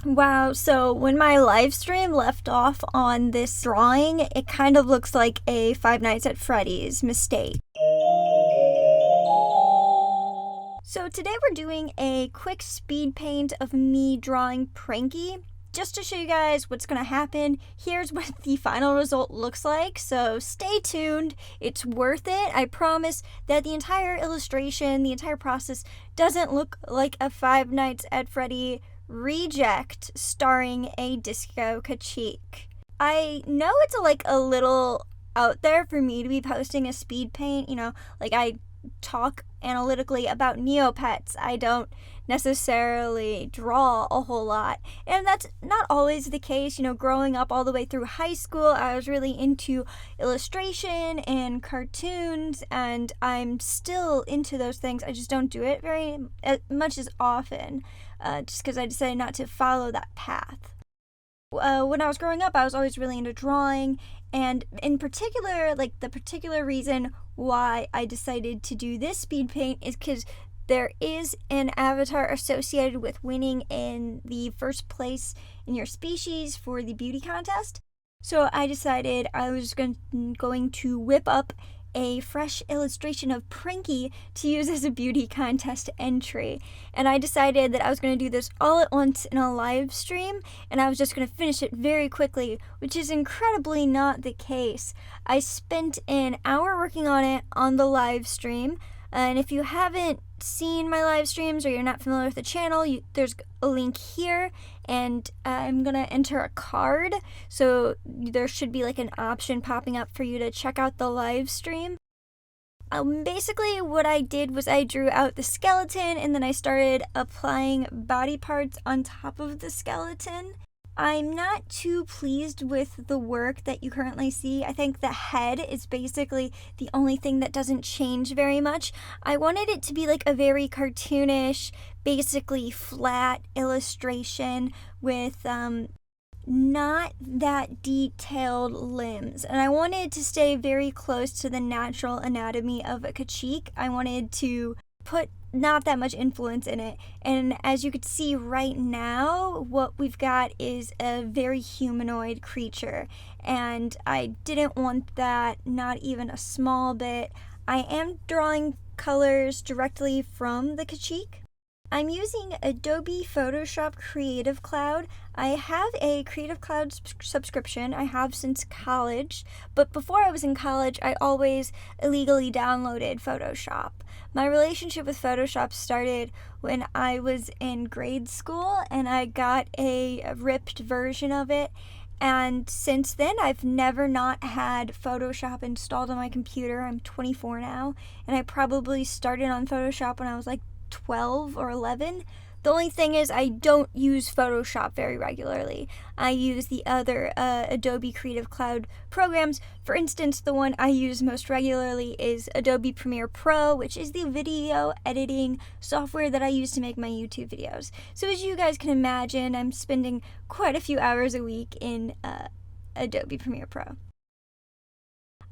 Wow, so when my live stream left off on this drawing, it kind of looks like a Five Nights at Freddy's mistake. So today we're doing a quick speed paint of me drawing Pranki. Just to show you guys what's going to happen, here's what the final result looks like, so stay tuned. It's worth it. I promise that the entire illustration, the entire process doesn't look like a Five Nights at Freddy reject starring a disco Kachik. I know it's like a little out there for me to be posting a speed paint, like I talk analytically about Neopets. I don't necessarily draw a whole lot, and that's not always the case. Growing up all the way through high school, I was really into illustration and cartoons, and I'm still into those things. I just don't do it very much as often, just because I decided not to follow that path. When I was growing up, I was always really into drawing, and in particular, like the particular reason why I decided to do this speed paint is because there is an avatar associated with winning in the first place in your species for the beauty contest. So I decided I was going to whip up a fresh illustration of Pranki to use as a beauty contest entry. And I decided that I was going to do this all at once in a live stream, and I was just going to finish it very quickly, which is incredibly not the case. I spent an hour working on it on the live stream, and if you haven't seen my live streams or you're not familiar with the channel, there's a link here, and I'm gonna enter a card, so there should be like an option popping up for you to check out the live stream. Basically what I did was I drew out the skeleton, and then I started applying body parts on top of the skeleton. I'm not too pleased with the work that you currently see. I think the head is basically the only thing that doesn't change very much. I wanted it to be like a very cartoonish, basically flat illustration with not that detailed limbs. And I wanted to stay very close to the natural anatomy of a Kachik. I wanted to put not that much influence in it, and as you could see right now, what we've got is a very humanoid creature, and I didn't want that, not even a small bit. I am drawing colors directly from the Kachik. I'm using Adobe Photoshop Creative Cloud. I have a Creative Cloud subscription. I have since college, but before I was in college, I always illegally downloaded Photoshop. My relationship with Photoshop started when I was in grade school, and I got a ripped version of it. And since then, I've never not had Photoshop installed on my computer. I'm 24 now, and I probably started on Photoshop when I was like 12 or 11. The only thing is I don't use Photoshop very regularly. I use the other Adobe Creative Cloud programs. For instance, the one I use most regularly is Adobe Premiere Pro, which is the video editing software that I use to make my YouTube videos. So as you guys can imagine, I'm spending quite a few hours a week in Adobe Premiere Pro.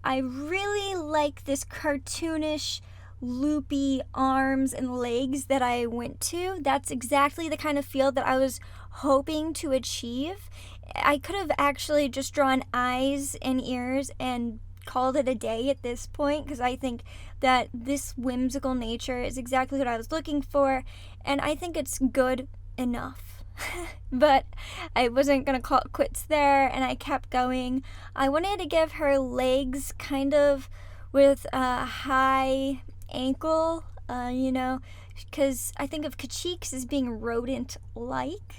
I really like this cartoonish loopy arms and legs that I went to. That's exactly the kind of feel that I was hoping to achieve. I could have actually just drawn eyes and ears and called it a day at this point, because I think that this whimsical nature is exactly what I was looking for, and I think it's good enough. But I wasn't gonna call it quits there, and I kept going. I wanted to give her legs kind of with a high ankle, because I think of Kachiks as being rodent-like.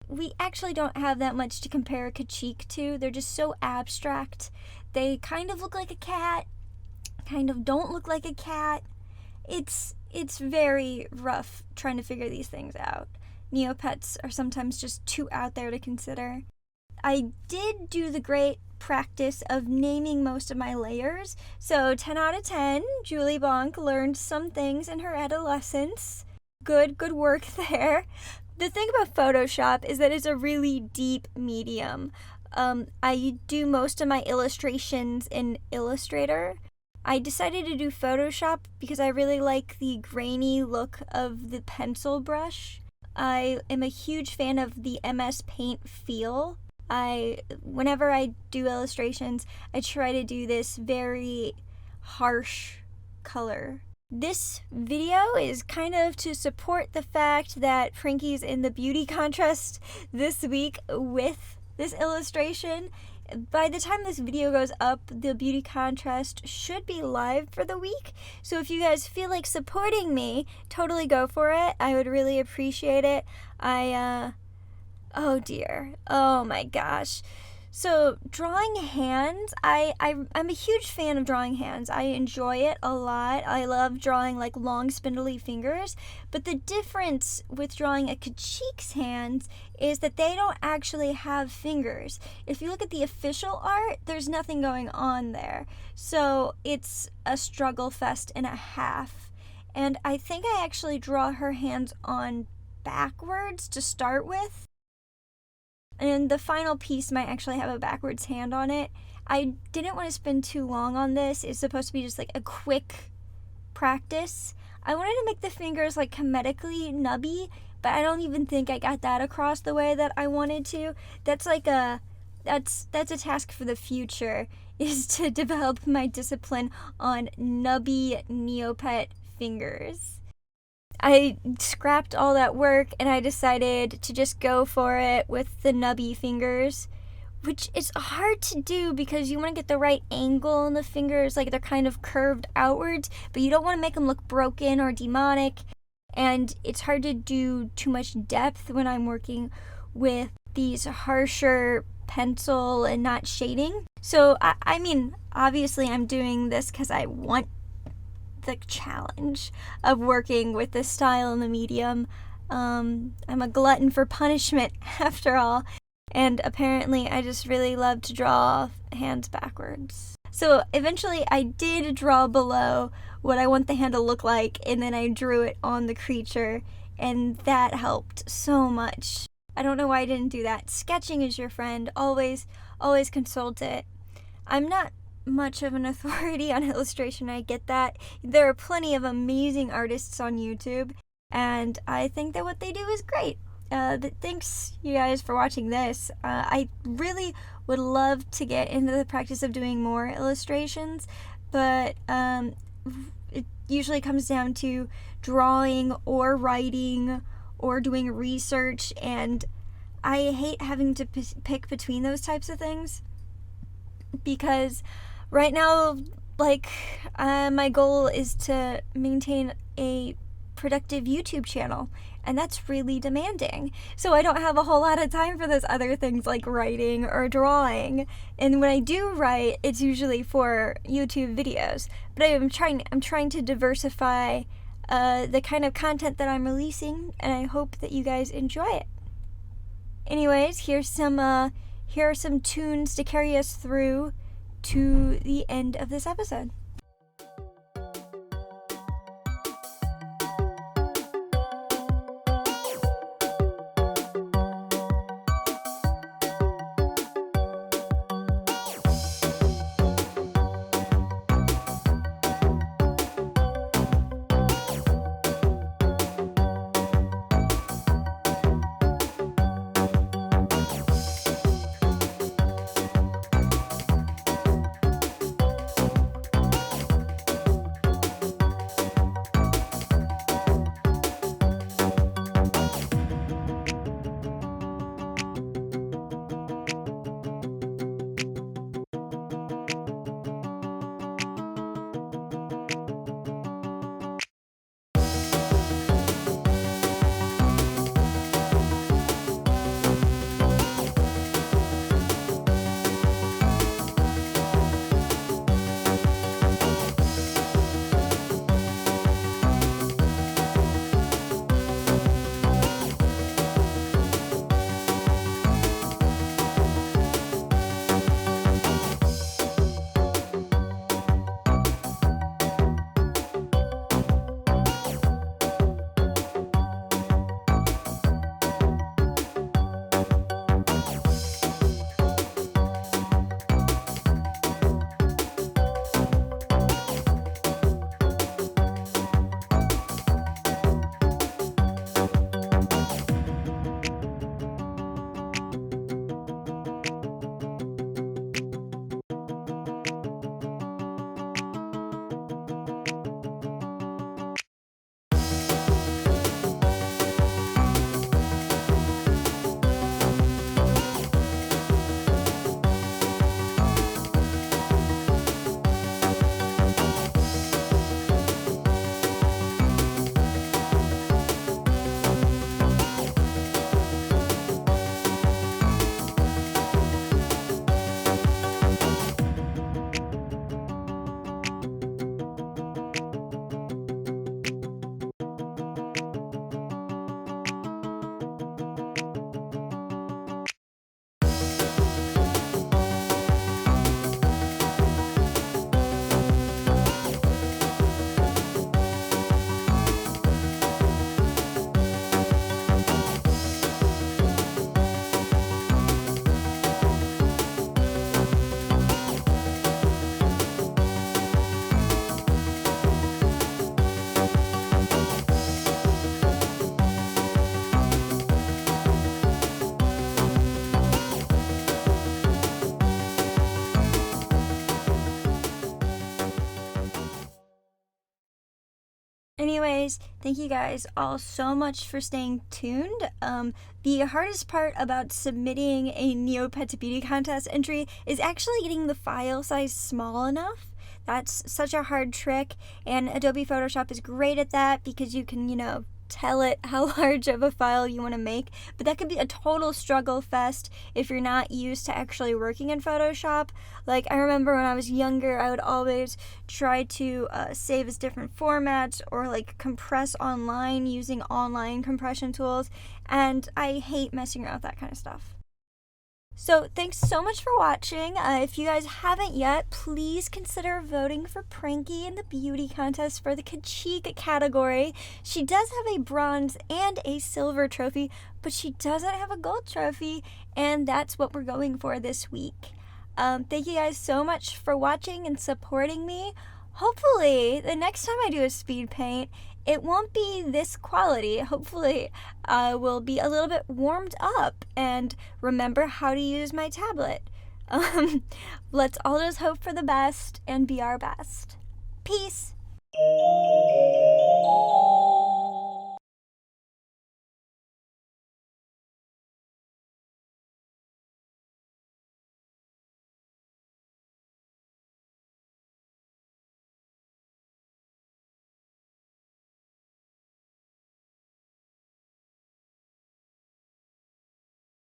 We actually don't have that much to compare a Kachik to. They're just so abstract. They kind of look like a cat, kind of don't look like a cat. It's very rough trying to figure these things out. Neopets are sometimes just too out there to consider. I did do the great practice of naming most of my layers, so 10 out of 10. Julie Bonk learned some things in her adolescence. Good work there. The thing about Photoshop is that it's a really deep medium. I do most of my illustrations in Illustrator. I decided to do Photoshop because I really like the grainy look of the pencil brush. I am a huge fan of the MS Paint feel. Whenever I do illustrations, I try to do this very harsh color. This video is kind of to support the fact that Pranki's in the beauty contest this week with this illustration. By the time this video goes up, the beauty contest should be live for the week. So if you guys feel like supporting me, totally go for it. I would really appreciate it. Oh dear. Oh my gosh. So drawing hands, I'm a huge fan of drawing hands. I enjoy it a lot. I love drawing like long spindly fingers, but the difference with drawing a Kachik's hands is that they don't actually have fingers. If you look at the official art, there's nothing going on there. So it's a struggle fest and a half. And I think I actually draw her hands on backwards to start with. And the final piece might actually have a backwards hand on it. I didn't want to spend too long on this. It's supposed to be just like a quick practice. I wanted to make the fingers like comedically nubby, but I don't even think I got that across the way that I wanted to. That's a task for the future, is to develop my discipline on nubby Neopet fingers. I scrapped all that work and I decided to just go for it with the nubby fingers, which is hard to do because you want to get the right angle on the fingers, like they're kind of curved outwards, but you don't want to make them look broken or demonic, and it's hard to do too much depth when I'm working with these harsher pencil and not shading. So I mean, obviously I'm doing this because I want the challenge of working with this style in the medium. I'm a glutton for punishment after all, and apparently I just really love to draw hands backwards. So eventually I did draw below what I want the hand to look like, and then I drew it on the creature, and that helped so much. I don't know why I didn't do that. Sketching is your friend. Always consult it. I'm not much of an authority on illustration, I get that. There are plenty of amazing artists on YouTube, and I think that what they do is great. Thanks you guys for watching this. I really would love to get into the practice of doing more illustrations, but it usually comes down to drawing or writing or doing research, and I hate having to pick between those types of things, because right now, like, my goal is to maintain a productive YouTube channel, and that's really demanding. So I don't have a whole lot of time for those other things like writing or drawing. And when I do write, it's usually for YouTube videos. But I'm trying to diversify the kind of content that I'm releasing, and I hope that you guys enjoy it. Anyways, here are some tunes to carry us through to the end of this episode. Anyways, thank you guys all so much for staying tuned. The hardest part about submitting a Neopets Beauty Contest entry is actually getting the file size small enough. That's such a hard trick, and Adobe Photoshop is great at that because you can, tell it how large of a file you want to make, but that could be a total struggle fest if you're not used to actually working in Photoshop. Like, I remember when I was younger, I would always try to save as different formats or like compress online using online compression tools, and I hate messing around with that kind of stuff. So thanks so much for watching. If you guys haven't yet, please consider voting for Pranki in the beauty contest for the Kachik category. She does have a bronze and a silver trophy, but she doesn't have a gold trophy, and that's what we're going for this week. Thank you guys so much for watching and supporting me. Hopefully, the next time I do a speed paint, it won't be this quality. Hopefully, I will be a little bit warmed up and remember how to use my tablet. Let's all just hope for the best and be our best. Peace!